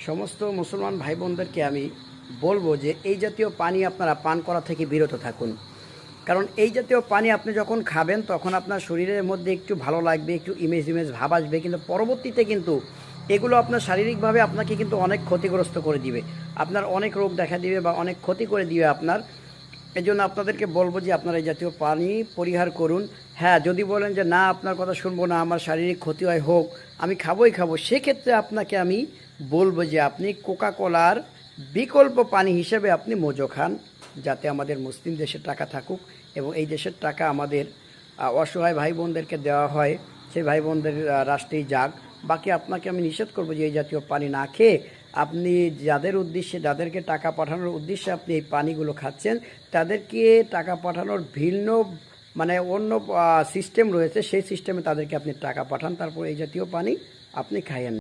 সমস্ত মুসলমান ভাই বোনদেরকে আমি বলবো যে এই জাতীয় পানি আপনারা পান করা থেকে বিরত থাকুন। কারণ এই জাতীয় পানি আপনি যখন খাবেন তখন আপনার শরীরের মধ্যে একটু ভালো লাগবে, একটু ইমেজ ইমেজ ভাব আসবে, কিন্তু পরবর্তীতে কিন্তু এগুলো আপনার শারীরিকভাবে আপনাকে কিন্তু অনেক ক্ষতিগ্রস্ত করে দিবে, আপনার অনেক রোগ দেখা দিবে বা অনেক ক্ষতি করে দিবে আপনার। এই জন্য আপনাদেরকে বলবো যে আপনারা এই জাতীয় পানি পরিহার করুন। হ্যাঁ, যদি বলেন যে না আপনার কথা শুনবো না, আমার শারীরিক ক্ষতি হয় হোক, আমি খাবোই খাবো, সেক্ষেত্রে আপনাকে আমি বলবো যে আপনি কোকা কোলার বিকল্প পানি হিসেবে আপনি মোজো খান, যাতে আমাদের মুসলিম দেশের টাকা থাকুক এবং এই দেশের টাকা আমাদের অসহায় ভাই বোনদেরকে দেওয়া হয়, সেই ভাই বোনদের রাষ্ট্রেই যাক। বাকি আপনাকে আমি নিষেধ করবো যে এই জাতীয় পানি না খেয়ে আপনি যাদের উদ্দেশ্যে, যাদেরকে টাকা পাঠানোর উদ্দেশ্যে আপনি এই পানিগুলো খাচ্ছেন, তাদেরকে টাকা পাঠানোর ভিন্ন মানে অন্য সিস্টেম রয়েছে, সেই সিস্টেমে তাদেরকে আপনি টাকা পাঠান, তারপর এই জাতীয় পানি আপনি খাইয়েন।